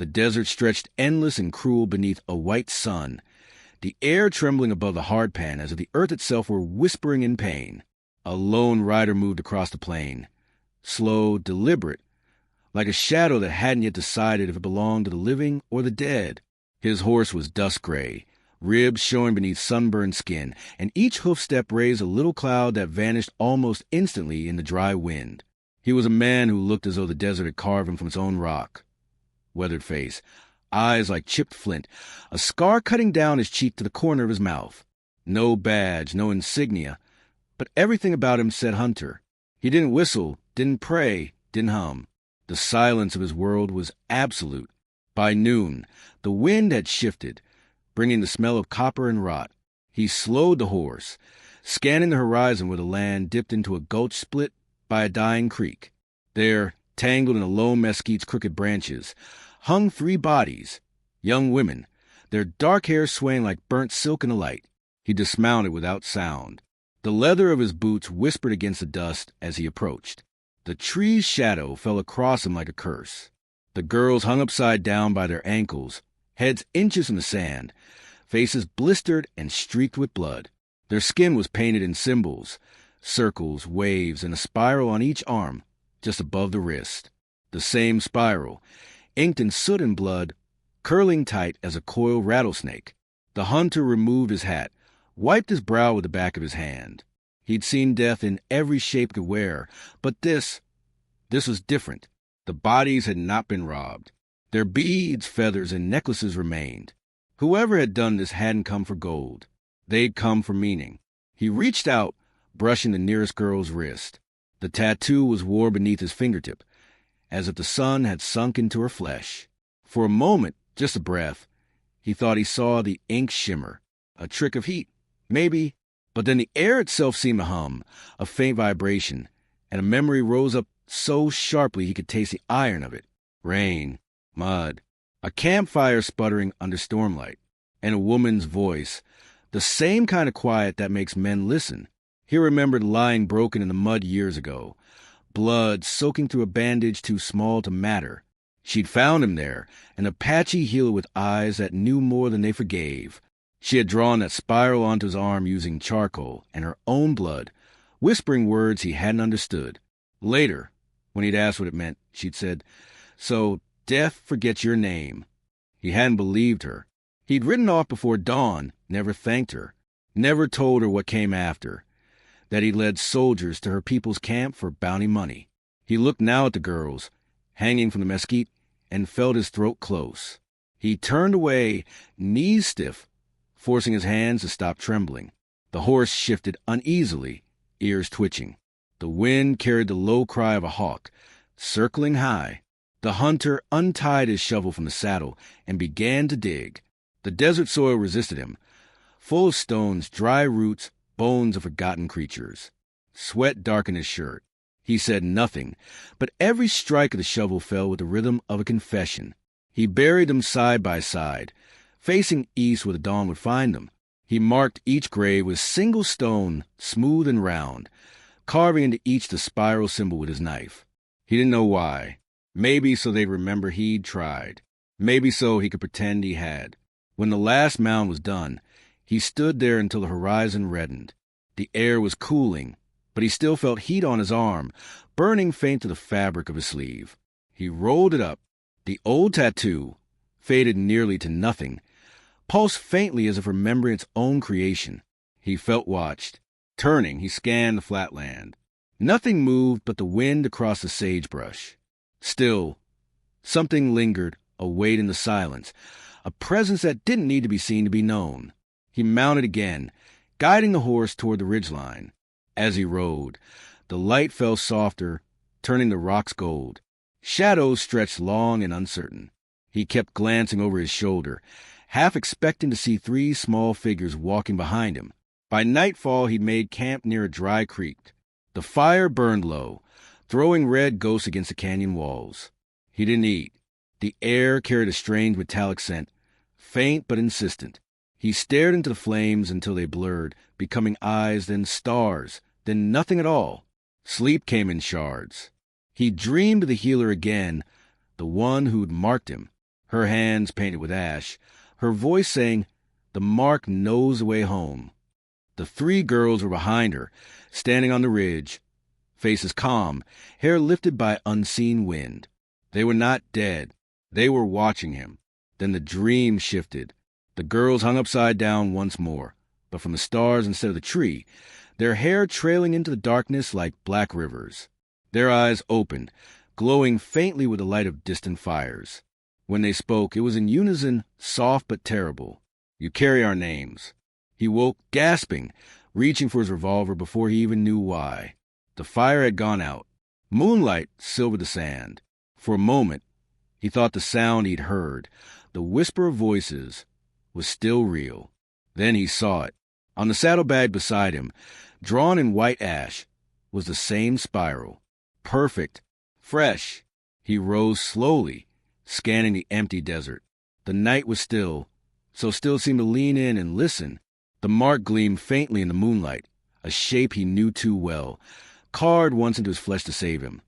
The desert stretched endless and cruel beneath a white sun, the air trembling above the hardpan as if the earth itself were whispering in pain. A lone rider moved across the plain, slow, deliberate, like a shadow that hadn't yet decided if it belonged to the living or the dead. His horse was dust gray, ribs showing beneath sunburned skin, and each hoofstep raised a little cloud that vanished almost instantly in the dry wind. He was a man who looked as though the desert had carved him from its own rock. Weathered face, eyes like chipped flint, a scar cutting down his cheek to the corner of his mouth. No badge, no insignia, but everything about him said hunter. He didn't whistle, didn't pray, didn't hum. The silence of his world was absolute. By noon, the wind had shifted, bringing the smell of copper and rot. He slowed the horse, scanning the horizon where the land dipped into a gulch split by a dying creek. There, tangled in a lone mesquite's crooked branches, hung 3 bodies, young women, their dark hair swaying like burnt silk in the light. He dismounted without sound. The leather of his boots whispered against the dust as he approached. The tree's shadow fell across him like a curse. The girls hung upside down by their ankles, heads inches in the sand, faces blistered and streaked with blood. Their skin was painted in symbols, circles, waves, and a spiral on each arm, just above the wrist. The same spiral, inked in soot and blood, curling tight as a coiled rattlesnake. The hunter removed his hat, wiped his brow with the back of his hand. He'd seen death in every shape it could wear, but this was different. The bodies had not been robbed. Their beads, feathers, and necklaces remained. Whoever had done this hadn't come for gold. They'd come for meaning. He reached out, brushing the nearest girl's wrist. The tattoo was worn beneath his fingertip, as if the sun had sunk into her flesh. For a moment, just a breath, he thought he saw the ink shimmer, a trick of heat, maybe, but then the air itself seemed to hum, a faint vibration, and a memory rose up so sharply he could taste the iron of it. Rain, mud, a campfire sputtering under stormlight, and a woman's voice, the same kind of quiet that makes men listen. He remembered lying broken in the mud years ago, blood soaking through a bandage too small to matter. She'd found him there, an Apache healer with eyes that knew more than they forgave. She had drawn that spiral onto his arm using charcoal and her own blood, whispering words he hadn't understood. Later, when he'd asked what it meant, she'd said, "So death forgets your name." He hadn't believed her. He'd ridden off before dawn, never thanked her, never told her what came after, that he led soldiers to her people's camp for bounty money. He looked now at the girls, hanging from the mesquite, and felt his throat close. He turned away, knees stiff, forcing his hands to stop trembling. The horse shifted uneasily, ears twitching. The wind carried the low cry of a hawk, circling high. The hunter untied his shovel from the saddle and began to dig. The desert soil resisted him, full of stones, dry roots, bones of forgotten creatures. Sweat darkened his shirt. He said nothing, but every strike of the shovel fell with the rhythm of a confession. He buried them side by side, facing east where the dawn would find them. He marked each grave with single stone, smooth and round, carving into each the spiral symbol with his knife. He didn't know why. Maybe so they'd remember he'd tried. Maybe so he could pretend he had. When the last mound was done, he stood there until the horizon reddened. The air was cooling, but he still felt heat on his arm, burning faint to the fabric of his sleeve. He rolled it up. The old tattoo, faded nearly to nothing, pulsed faintly as if remembering its own creation. He felt watched. Turning, he scanned the flat land. Nothing moved but the wind across the sagebrush. Still, something lingered, a weight in the silence, a presence that didn't need to be seen to be known. He mounted again, guiding the horse toward the ridgeline. As he rode, the light fell softer, turning the rocks gold. Shadows stretched long and uncertain. He kept glancing over his shoulder, half expecting to see 3 small figures walking behind him. By nightfall, he'd made camp near a dry creek. The fire burned low, throwing red ghosts against the canyon walls. He didn't eat. The air carried a strange metallic scent, faint but insistent. He stared into the flames until they blurred, becoming eyes, then stars, then nothing at all. Sleep came in shards. He dreamed of the healer again, the one who'd marked him, her hands painted with ash, her voice saying, "The mark knows the way home." The three girls were behind her, standing on the ridge, faces calm, hair lifted by unseen wind. They were not dead. They were watching him. Then the dream shifted. The girls hung upside down once more, but from the stars instead of the tree, their hair trailing into the darkness like black rivers. Their eyes opened, glowing faintly with the light of distant fires. When they spoke, it was in unison, soft but terrible. "You carry our names." He woke, gasping, reaching for his revolver before he even knew why. The fire had gone out. Moonlight silvered the sand. For a moment, he thought the sound he'd heard, the whisper of voices, was still real. Then he saw it. On the saddlebag beside him, drawn in white ash, was the same spiral. Perfect. Fresh. He rose slowly, scanning the empty desert. The night was still, so still seemed to lean in and listen. The mark gleamed faintly in the moonlight, a shape he knew too well, carved once into his flesh to save him.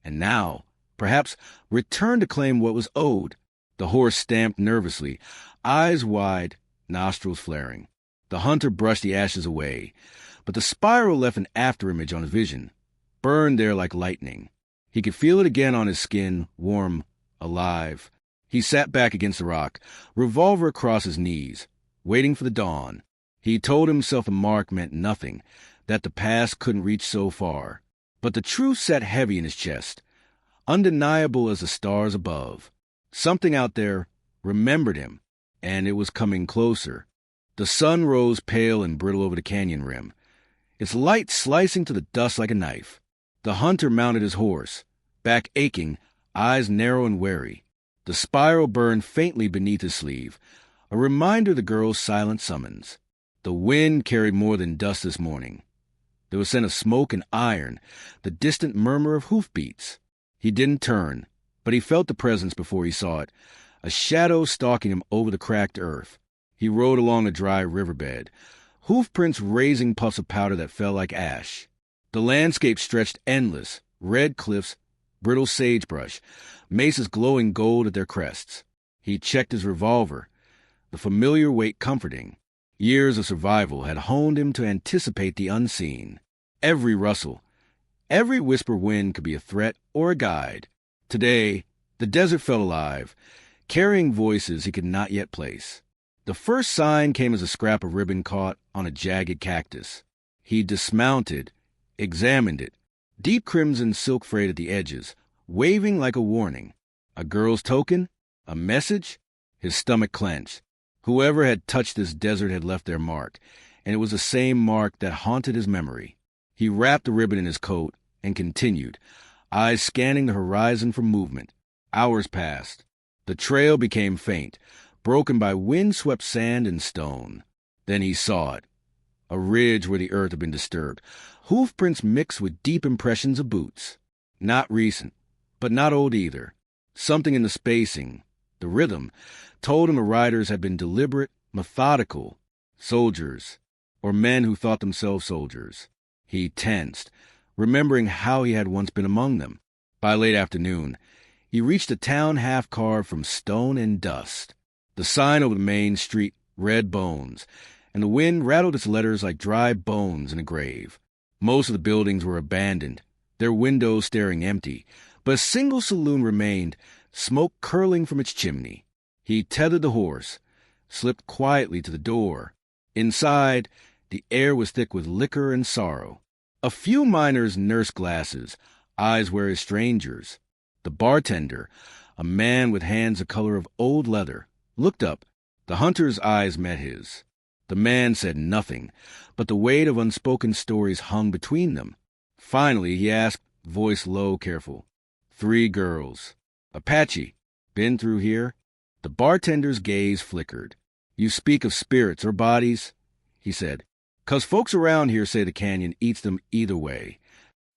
And now, perhaps, returned to claim what was owed. The horse stamped nervously, eyes wide, nostrils flaring. The hunter brushed the ashes away, but the spiral left an afterimage on his vision, burned there like lightning. He could feel it again on his skin, warm, alive. He sat back against the rock, revolver across his knees, waiting for the dawn. He told himself the mark meant nothing, that the past couldn't reach so far. But the truth sat heavy in his chest, undeniable as the stars above. Something out there remembered him, and it was coming closer. The sun rose pale and brittle over the canyon rim, its light slicing to the dust like a knife. The hunter mounted his horse, back aching, eyes narrow and wary. The spiral burned faintly beneath his sleeve, a reminder of the girl's silent summons. The wind carried more than dust this morning. There was a scent of smoke and iron, the distant murmur of hoofbeats. He didn't turn, but he felt the presence before he saw it, a shadow stalking him over the cracked earth. He rode along the dry riverbed, hoofprints raising puffs of powder that fell like ash. The landscape stretched endless, red cliffs, brittle sagebrush, mesas glowing gold at their crests. He checked his revolver, the familiar weight comforting. Years of survival had honed him to anticipate the unseen. Every rustle, every whisper wind could be a threat or a guide. Today, the desert felt alive, carrying voices he could not yet place. The first sign came as a scrap of ribbon caught on a jagged cactus. He dismounted, examined it, deep crimson silk frayed at the edges, waving like a warning. A girl's token? A message? His stomach clenched. Whoever had touched this desert had left their mark, and it was the same mark that haunted his memory. He wrapped the ribbon in his coat and continued, eyes scanning the horizon for movement. Hours passed. The trail became faint, broken by wind-swept sand and stone. Then he saw it, a ridge where the earth had been disturbed, hoofprints mixed with deep impressions of boots. Not recent, but not old either. Something in the spacing, the rhythm, told him the riders had been deliberate, methodical, soldiers, or men who thought themselves soldiers. He tensed, remembering how he had once been among them. By late afternoon, he reached a town half carved from stone and dust. The sign over the main street read Bones, and the wind rattled its letters like dry bones in a grave. Most of the buildings were abandoned, their windows staring empty, but a single saloon remained, smoke curling from its chimney. He tethered the horse, slipped quietly to the door. Inside, the air was thick with liquor and sorrow. A few miners nursed glasses, eyes wary as strangers. The bartender, a man with hands the color of old leather, looked up. The hunter's eyes met his. The man said nothing, but the weight of unspoken stories hung between them. Finally, he asked, voice low, careful, 3 girls. Apache, been through here? The bartender's gaze flickered. You speak of spirits or bodies? He said, 'Cause folks around here say the canyon eats them either way.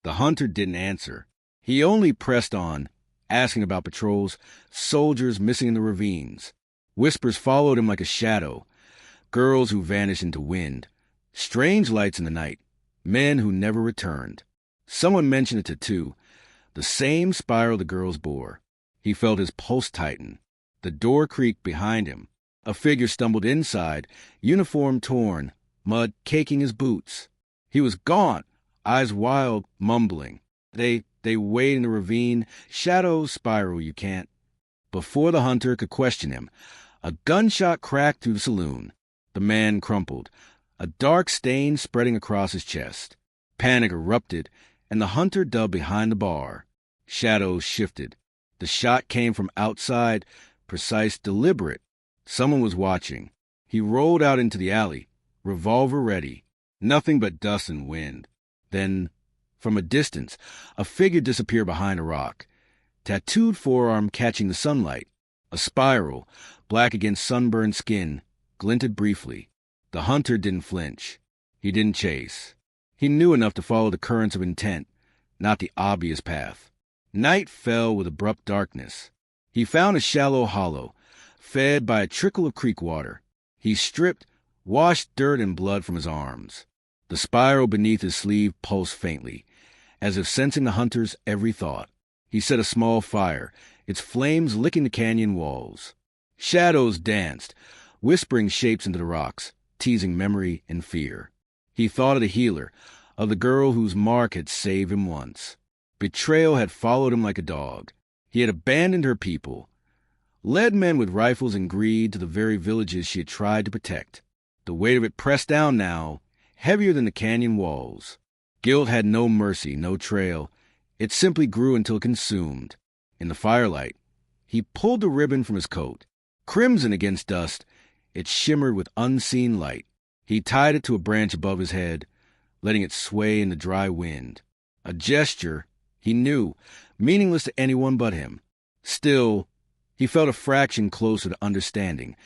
The hunter didn't answer. He only pressed on, asking about patrols, soldiers missing in the ravines. Whispers followed him like a shadow. Girls who vanished into wind. Strange lights in the night. Men who never returned. Someone mentioned it to 2. The same spiral the girls bore. He felt his pulse tighten. The door creaked behind him. A figure stumbled inside, uniform torn, mud caking his boots. He was gaunt, eyes wild, mumbling. They wait in the ravine, shadows spiral you can't. Before the hunter could question him, a gunshot cracked through the saloon. The man crumpled, a dark stain spreading across his chest. Panic erupted, and the hunter dug behind the bar. Shadows shifted. The shot came from outside, precise, deliberate. Someone was watching. He rolled out into the alley, revolver ready. Nothing but dust and wind. Then, from a distance, a figure disappeared behind a rock. Tattooed forearm catching the sunlight. A spiral, black against sunburned skin, glinted briefly. The hunter didn't flinch. He didn't chase. He knew enough to follow the currents of intent, not the obvious path. Night fell with abrupt darkness. He found a shallow hollow, fed by a trickle of creek water. He stripped, washed dirt and blood from his arms. The spiral beneath his sleeve pulsed faintly, as if sensing the hunter's every thought. He set a small fire, its flames licking the canyon walls. Shadows danced, whispering shapes into the rocks, teasing memory and fear. He thought of the healer, of the girl whose mark had saved him once. Betrayal had followed him like a dog. He had abandoned her people, led men with rifles and greed to the very villages she had tried to protect. The weight of it pressed down now, heavier than the canyon walls. Guilt had no mercy, no trail. It simply grew until it consumed. In the firelight, he pulled the ribbon from his coat. Crimson against dust, it shimmered with unseen light. He tied it to a branch above his head, letting it sway in the dry wind. A gesture, he knew, meaningless to anyone but him. Still, he felt a fraction closer to understanding,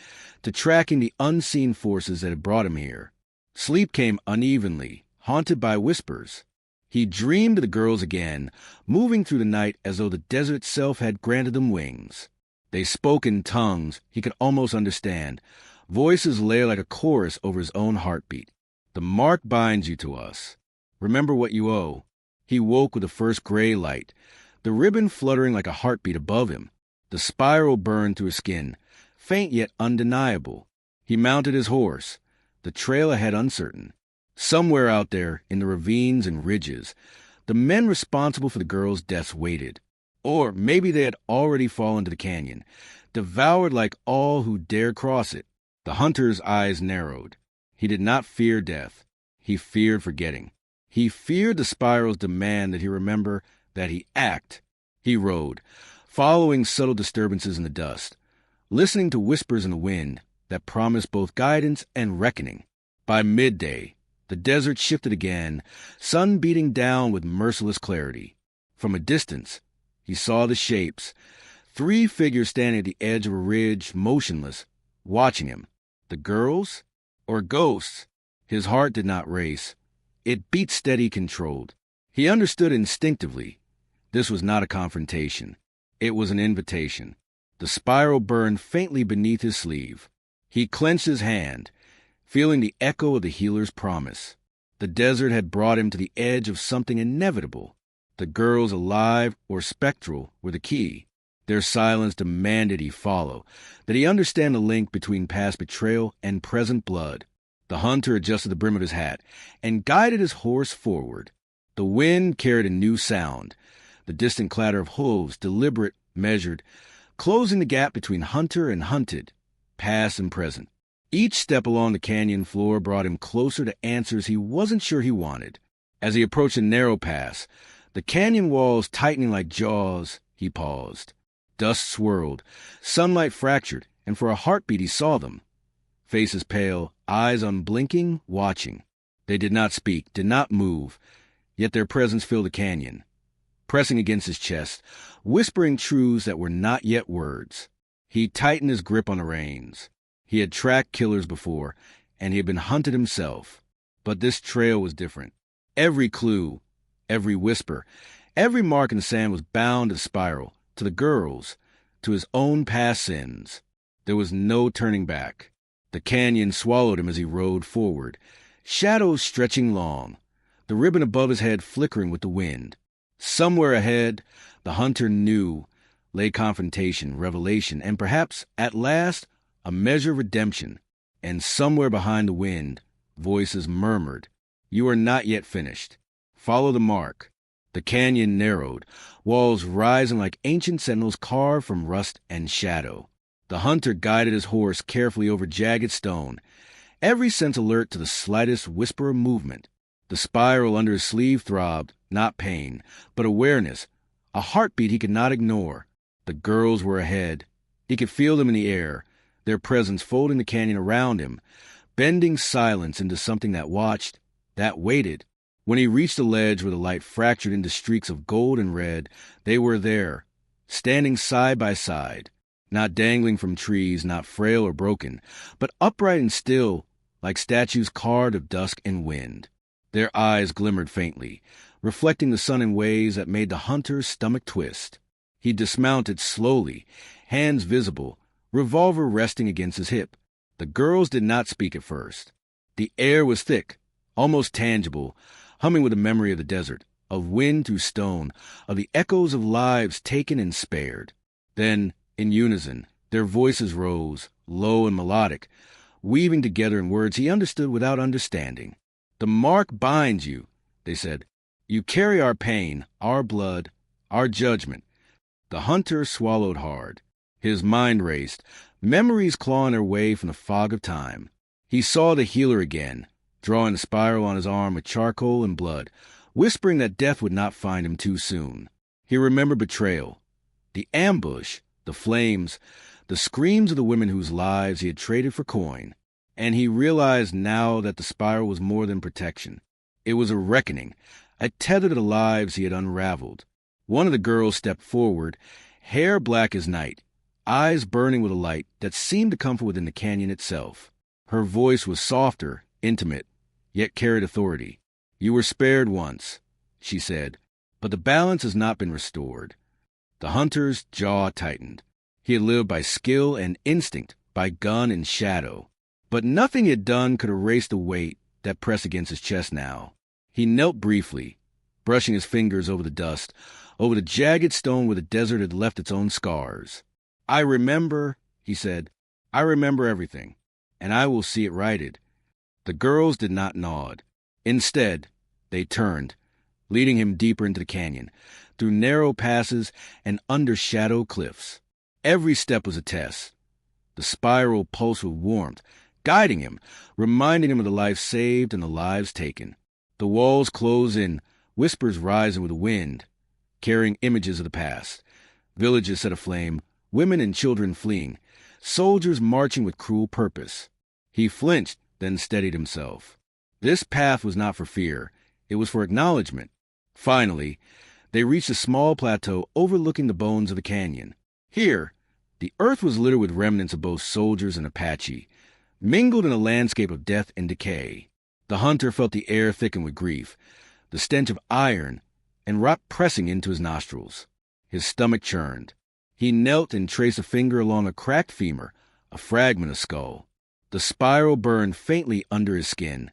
to tracking the unseen forces that had brought him here. Sleep came unevenly, haunted by whispers. He dreamed of the girls again, moving through the night as though the desert itself had granted them wings. They spoke in tongues he could almost understand, voices layered like a chorus over his own heartbeat. The mark binds you to us. Remember what you owe. He woke with the first gray light, the ribbon fluttering like a heartbeat above him. The spiral burned through his skin, faint yet undeniable. He mounted his horse, the trail ahead uncertain. Somewhere out there, in the ravines and ridges, the men responsible for the girls' deaths waited. Or maybe they had already fallen to the canyon, devoured like all who dared cross it. The hunter's eyes narrowed. He did not fear death. He feared forgetting. He feared the spiral's demand that he remember, that he act. He rode, following subtle disturbances in the dust, listening to whispers in the wind that promised both guidance and reckoning. By midday, the desert shifted again, sun beating down with merciless clarity. From a distance, he saw the shapes, 3 figures standing at the edge of a ridge, motionless, watching him. The girls? Or ghosts? His heart did not race. It beat steady, controlled. He understood instinctively. This was not a confrontation. It was an invitation. The spiral burned faintly beneath his sleeve. He clenched his hand, feeling the echo of the healer's promise. The desert had brought him to the edge of something inevitable. The girls, alive or spectral, were the key. Their silence demanded he follow, that he understand the link between past betrayal and present blood. The hunter adjusted the brim of his hat and guided his horse forward. The wind carried a new sound, the distant clatter of hooves, deliberate, measured, closing the gap between hunter and hunted, past and present. Each step along the canyon floor brought him closer to answers he wasn't sure he wanted. As he approached a narrow pass, the canyon walls tightening like jaws, he paused. Dust swirled, sunlight fractured, and for a heartbeat he saw them. Faces pale, eyes unblinking, watching. They did not speak, did not move, yet their presence filled the canyon, pressing against his chest, whispering truths that were not yet words. He tightened his grip on the reins. He had tracked killers before, and he had been hunted himself. But this trail was different. Every clue, every whisper, every mark in the sand was bound to the spiral, to the girls, to his own past sins. There was no turning back. The canyon swallowed him as he rode forward, shadows stretching long, the ribbon above his head flickering with the wind. Somewhere ahead, the hunter knew, lay confrontation, revelation, and perhaps, at last, a measure of redemption. And somewhere behind the wind, voices murmured, "You are not yet finished. Follow the mark." The canyon narrowed, walls rising like ancient sentinels carved from rust and shadow. The hunter guided his horse carefully over jagged stone, every sense alert to the slightest whisper of movement. The spiral under his sleeve throbbed, not pain, but awareness, a heartbeat he could not ignore. The girls were ahead. He could feel them in the air, their presence folding the canyon around him, bending silence into something that watched, that waited. When he reached the ledge where the light fractured into streaks of gold and red, they were there, standing side by side, not dangling from trees, not frail or broken, but upright and still, like statues carved of dusk and wind. Their eyes glimmered faintly, reflecting the sun in ways that made the hunter's stomach twist. He dismounted slowly, hands visible, revolver resting against his hip. The girls did not speak at first. The air was thick, almost tangible, humming with the memory of the desert, of wind through stone, of the echoes of lives taken and spared. Then, in unison, their voices rose, low and melodic, weaving together in words he understood without understanding. "The mark binds you," they said. "You carry our pain, our blood, our judgment." The hunter swallowed hard. His mind raced, memories clawing their way from the fog of time. He saw the healer again, drawing the spiral on his arm with charcoal and blood, whispering that death would not find him too soon. He remembered betrayal, the ambush, the flames, the screams of the women whose lives he had traded for coin. And he realized now that the spiral was more than protection. It was a reckoning, a tether to the lives he had unraveled. One of the girls stepped forward, hair black as night, eyes burning with a light that seemed to come from within the canyon itself. Her voice was softer, intimate, yet carried authority. "You were spared once," she said, "but the balance has not been restored." The hunter's jaw tightened. He had lived by skill and instinct, by gun and shadow. But nothing he had done could erase the weight that pressed against his chest now. He knelt briefly, brushing his fingers over the dust, over the jagged stone where the desert had left its own scars. "I remember," he said. "I remember everything, and I will see it righted." The girls did not nod. Instead, they turned, leading him deeper into the canyon, through narrow passes and under shadow cliffs. Every step was a test. The spiral pulsed with warmth, guiding him, reminding him of the lives saved and the lives taken. The walls closed in, whispers rising with the wind, carrying images of the past. Villages set aflame, women and children fleeing, soldiers marching with cruel purpose. He flinched, then steadied himself. This path was not for fear. It was for acknowledgement. Finally, they reached a small plateau overlooking the bones of the canyon. Here, the earth was littered with remnants of both soldiers and Apache, mingled in a landscape of death and decay. The hunter felt the air thicken with grief, the stench of iron and rot pressing into his nostrils. His stomach churned. He knelt and traced a finger along a cracked femur, a fragment of skull. The spiral burned faintly under his skin,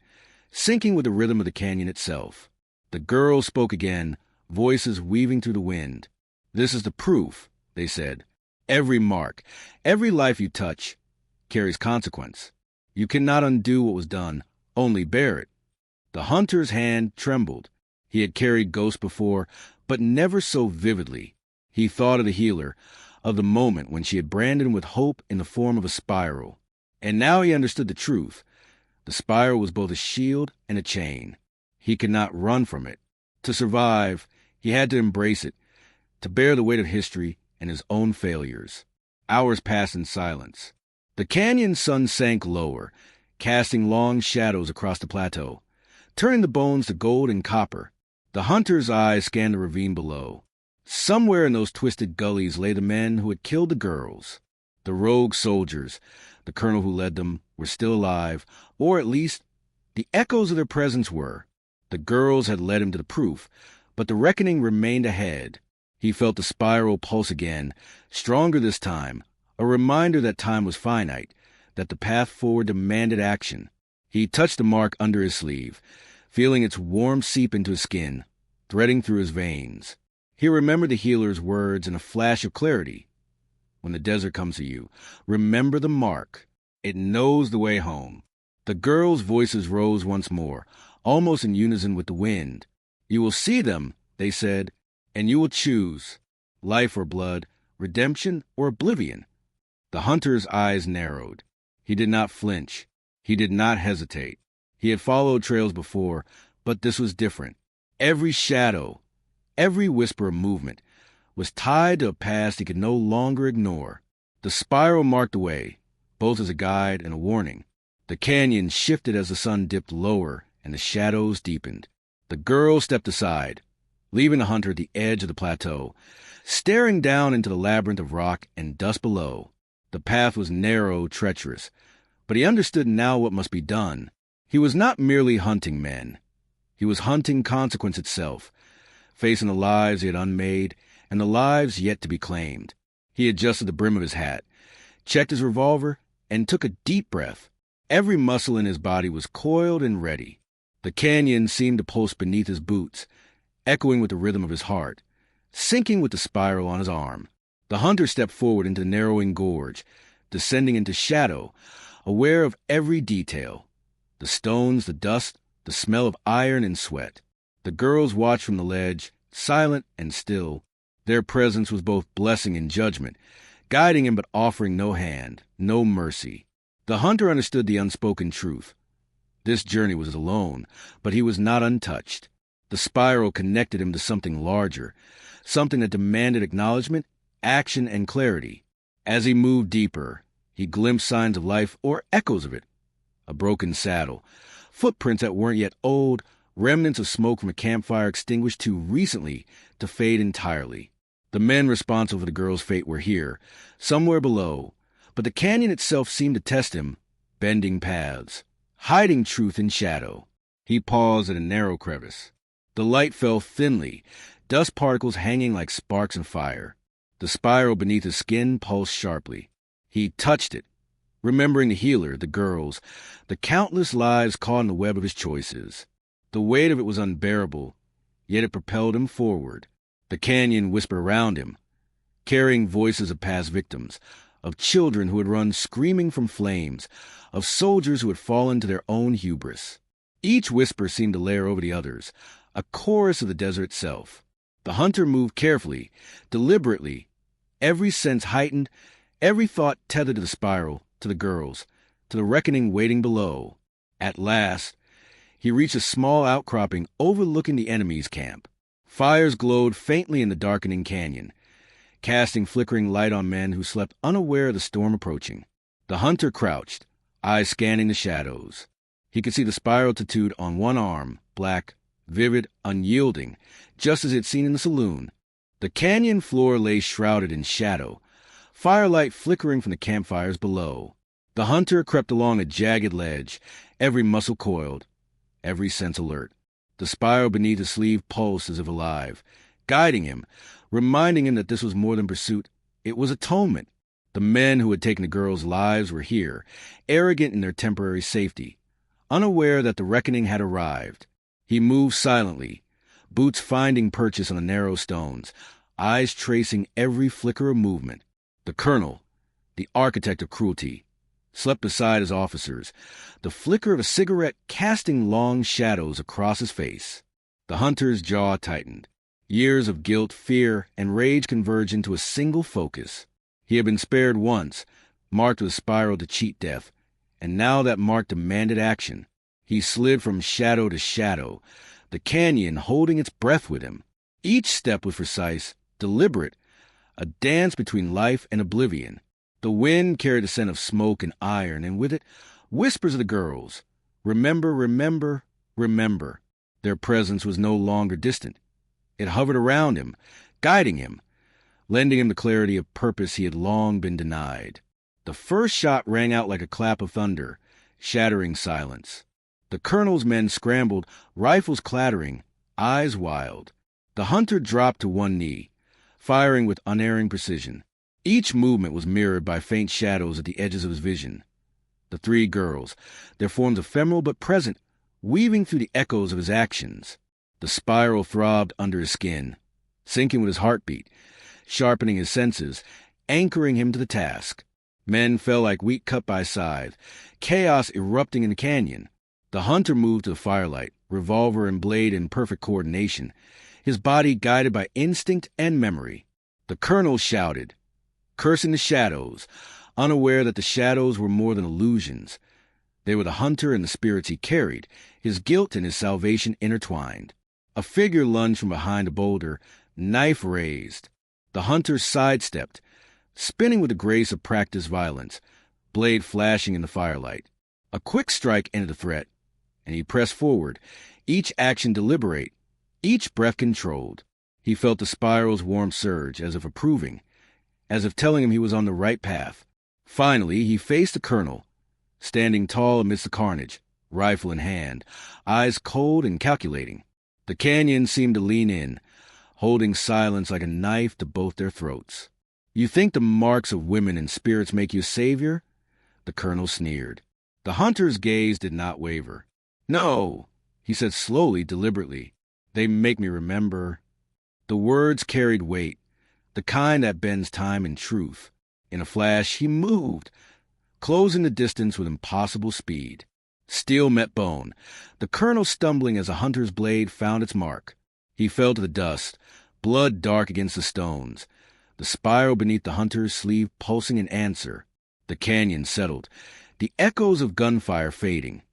sinking with the rhythm of the canyon itself. The girls spoke again, voices weaving through the wind. "This is the proof," they said. "Every mark, every life you touch, carries consequence. You cannot undo what was done, only bear it." The hunter's hand trembled. He had carried ghosts before, but never so vividly. He thought of the healer, of the moment when she had branded him with hope in the form of a spiral. And now he understood the truth. The spiral was both a shield and a chain. He could not run from it. To survive, he had to embrace it, to bear the weight of history and his own failures. Hours passed in silence. The canyon sun sank lower, casting long shadows across the plateau, turning the bones to gold and copper. The hunter's eyes scanned the ravine below. Somewhere in those twisted gullies lay the men who had killed the girls. The rogue soldiers, the colonel who led them, were still alive, or at least the echoes of their presence were. The girls had led him to the proof, but the reckoning remained ahead. He felt the spiral pulse again, stronger this time, a reminder that time was finite, that the path forward demanded action. He touched the mark under his sleeve, feeling its warmth seep into his skin, threading through his veins. He remembered the healer's words in a flash of clarity. When the desert comes to you, remember the mark. It knows the way home. The girls' voices rose once more, almost in unison with the wind. You will see them, they said, and you will choose life or blood, redemption or oblivion. The hunter's eyes narrowed. He did not flinch. He did not hesitate. He had followed trails before, but this was different. Every shadow, every whisper of movement, was tied to a past he could no longer ignore. The spiral marked the way, both as a guide and a warning. The canyon shifted as the sun dipped lower and the shadows deepened. The girl stepped aside, leaving the hunter at the edge of the plateau, staring down into the labyrinth of rock and dust below. The path was narrow, treacherous, but he understood now what must be done. He was not merely hunting men. He was hunting consequence itself, facing the lives he had unmade and the lives yet to be claimed. He adjusted the brim of his hat, checked his revolver, and took a deep breath. Every muscle in his body was coiled and ready. The canyon seemed to pulse beneath his boots, echoing with the rhythm of his heart, syncing with the spiral on his arm. The hunter stepped forward into the narrowing gorge, descending into shadow, aware of every detail. The stones, the dust, the smell of iron and sweat. The girls watched from the ledge, silent and still. Their presence was both blessing and judgment, guiding him but offering no hand, no mercy. The hunter understood the unspoken truth. This journey was alone, but he was not untouched. The spiral connected him to something larger, something that demanded acknowledgement, action, and clarity. As he moved deeper, he glimpsed signs of life or echoes of it. A broken saddle, footprints that weren't yet old, remnants of smoke from a campfire extinguished too recently to fade entirely. The men responsible for the girl's fate were here, somewhere below, but the canyon itself seemed to test him, bending paths, hiding truth in shadow. He paused at a narrow crevice. The light fell thinly, dust particles hanging like sparks of fire. The spiral beneath his skin pulsed sharply. He touched it, remembering the healer, the girls, the countless lives caught in the web of his choices. The weight of it was unbearable, yet it propelled him forward. The canyon whispered around him, carrying voices of past victims, of children who had run screaming from flames, of soldiers who had fallen to their own hubris. Each whisper seemed to layer over the others, a chorus of the desert itself. The hunter moved carefully, deliberately, every sense heightened, every thought tethered to the spiral, to the girls, to the reckoning waiting below. At last, he reached a small outcropping overlooking the enemy's camp. Fires glowed faintly in the darkening canyon, casting flickering light on men who slept unaware of the storm approaching. The hunter crouched, eyes scanning the shadows. He could see the spiral tattooed on one arm, black, vivid, unyielding, just as he had seen in the saloon. The canyon floor lay shrouded in shadow, firelight flickering from the campfires below. The hunter crept along a jagged ledge, every muscle coiled, every sense alert. The spiral beneath his sleeve pulsed as if alive, guiding him, reminding him that this was more than pursuit. It was atonement. The men who had taken the girls' lives were here, arrogant in their temporary safety, unaware that the reckoning had arrived. He moved silently, boots finding purchase on the narrow stones, eyes tracing every flicker of movement. The colonel, the architect of cruelty, slept beside his officers, the flicker of a cigarette casting long shadows across his face. The hunter's jaw tightened. Years of guilt, fear, and rage converged into a single focus. He had been spared once, marked with a spiral to cheat death, and now that mark demanded action. He slid from shadow to shadow, the canyon holding its breath with him. Each step was precise, deliberate, a dance between life and oblivion. The wind carried a scent of smoke and iron, and with it, whispers of the girls. Remember, remember, remember. Their presence was no longer distant. It hovered around him, guiding him, lending him the clarity of purpose he had long been denied. The first shot rang out like a clap of thunder, shattering silence. The colonel's men scrambled, rifles clattering, eyes wild. The hunter dropped to one knee, firing with unerring precision. Each movement was mirrored by faint shadows at the edges of his vision. The three girls, their forms ephemeral but present, weaving through the echoes of his actions. The spiral throbbed under his skin, syncing with his heartbeat, sharpening his senses, anchoring him to the task. Men fell like wheat cut by scythe, chaos erupting in the canyon. The hunter moved to the firelight, revolver and blade in perfect coordination, his body guided by instinct and memory. The colonel shouted, cursing the shadows, unaware that the shadows were more than illusions. They were the hunter and the spirits he carried, his guilt and his salvation intertwined. A figure lunged from behind a boulder, knife raised. The hunter sidestepped, spinning with the grace of practiced violence, blade flashing in the firelight. A quick strike ended the threat, and he pressed forward, each action deliberate, each breath controlled. He felt the spiral's warm surge, as if approving, as if telling him he was on the right path. Finally, he faced the colonel, standing tall amidst the carnage, rifle in hand, eyes cold and calculating. The canyon seemed to lean in, holding silence like a knife to both their throats. "You think the marks of women and spirits make you a savior?" The colonel sneered. The hunter's gaze did not waver. "No," he said slowly, deliberately. "They make me remember." The words carried weight, the kind that bends time and truth. In a flash, he moved, closing the distance with impossible speed. Steel met bone, the colonel stumbling as a hunter's blade found its mark. He fell to the dust, blood dark against the stones, the spiral beneath the hunter's sleeve pulsing in answer. The canyon settled, the echoes of gunfire fading,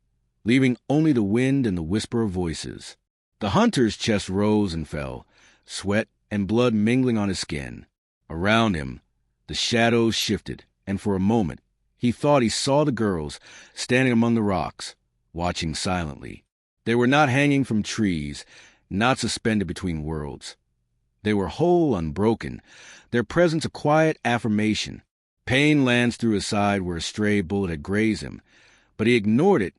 leaving only the wind and the whisper of voices. The hunter's chest rose and fell, sweat and blood mingling on his skin. Around him, the shadows shifted, and for a moment, he thought he saw the girls standing among the rocks, watching silently. They were not hanging from trees, not suspended between worlds. They were whole, unbroken, their presence a quiet affirmation. Pain lanced through his side where a stray bullet had grazed him, but he ignored it,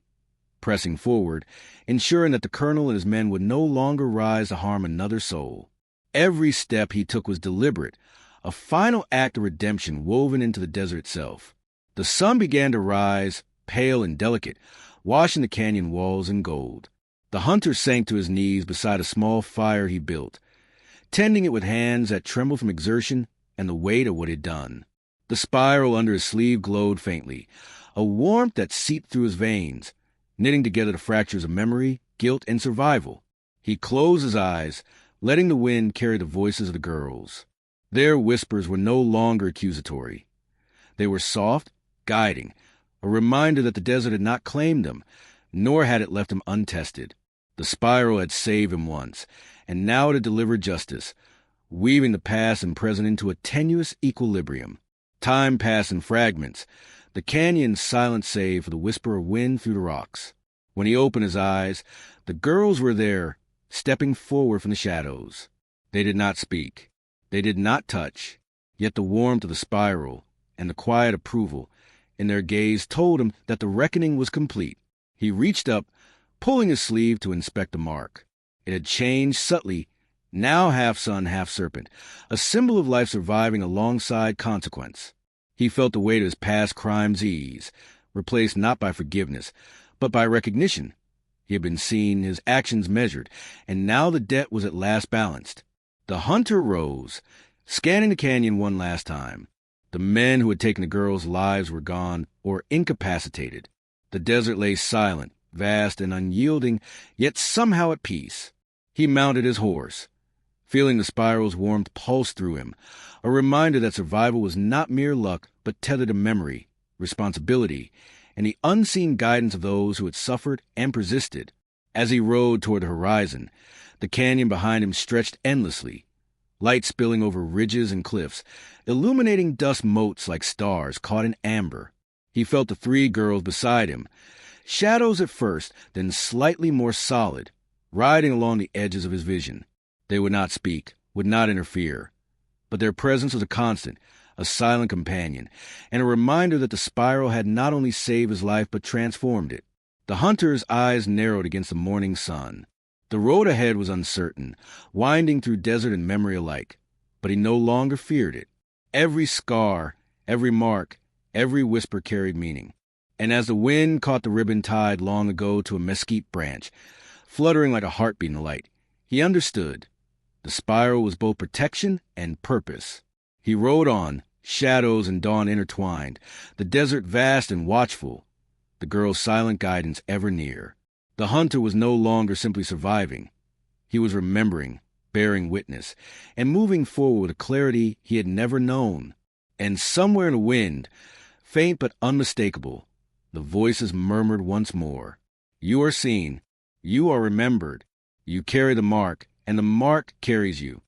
pressing forward, ensuring that the colonel and his men would no longer rise to harm another soul. Every step he took was deliberate, a final act of redemption woven into the desert itself. The sun began to rise, pale and delicate, washing the canyon walls in gold. The hunter sank to his knees beside a small fire he built, tending it with hands that trembled from exertion and the weight of what he'd done. The spiral under his sleeve glowed faintly, a warmth that seeped through his veins, knitting together the fractures of memory, guilt, and survival. He closed his eyes, letting the wind carry the voices of the girls. Their whispers were no longer accusatory. They were soft, guiding, a reminder that the desert had not claimed them, nor had it left him untested. The spiral had saved him once, and now it had delivered justice, weaving the past and present into a tenuous equilibrium. Time passed in fragments, the canyon's silence save for the whisper of wind through the rocks. When he opened his eyes, the girls were there, stepping forward from the shadows. They did not speak. They did not touch, yet the warmth of the spiral and the quiet approval in their gaze told him that the reckoning was complete. He reached up, pulling his sleeve to inspect the mark. It had changed subtly, now half sun, half serpent, a symbol of life surviving alongside consequence. He felt the weight of his past crimes ease, replaced not by forgiveness, but by recognition. He had been seen, his actions measured, and now the debt was at last balanced. The hunter rose, scanning the canyon one last time. The men who had taken the girls' lives were gone or incapacitated. The desert lay silent, vast and unyielding, yet somehow at peace. He mounted his horse, feeling the spiral's warmth pulse through him, a reminder that survival was not mere luck, but tethered to memory, responsibility, and the unseen guidance of those who had suffered and persisted. As he rode toward the horizon, the canyon behind him stretched endlessly, light spilling over ridges and cliffs, illuminating dust motes like stars caught in amber. He felt the three girls beside him, shadows at first, then slightly more solid, riding along the edges of his vision. They would not speak, would not interfere, but their presence was a constant, a silent companion, and a reminder that the spiral had not only saved his life but transformed it. The hunter's eyes narrowed against the morning sun. The road ahead was uncertain, winding through desert and memory alike, but he no longer feared it. Every scar, every mark, every whisper carried meaning. And as the wind caught the ribbon tied long ago to a mesquite branch, fluttering like a heartbeat in the light, he understood. The spiral was both protection and purpose. He rode on, shadows and dawn intertwined, the desert vast and watchful, the girl's silent guidance ever near. The hunter was no longer simply surviving. He was remembering, bearing witness, and moving forward with a clarity he had never known. And somewhere in the wind, faint but unmistakable, the voices murmured once more. You are seen. You are remembered. You carry the mark, and the mark carries you.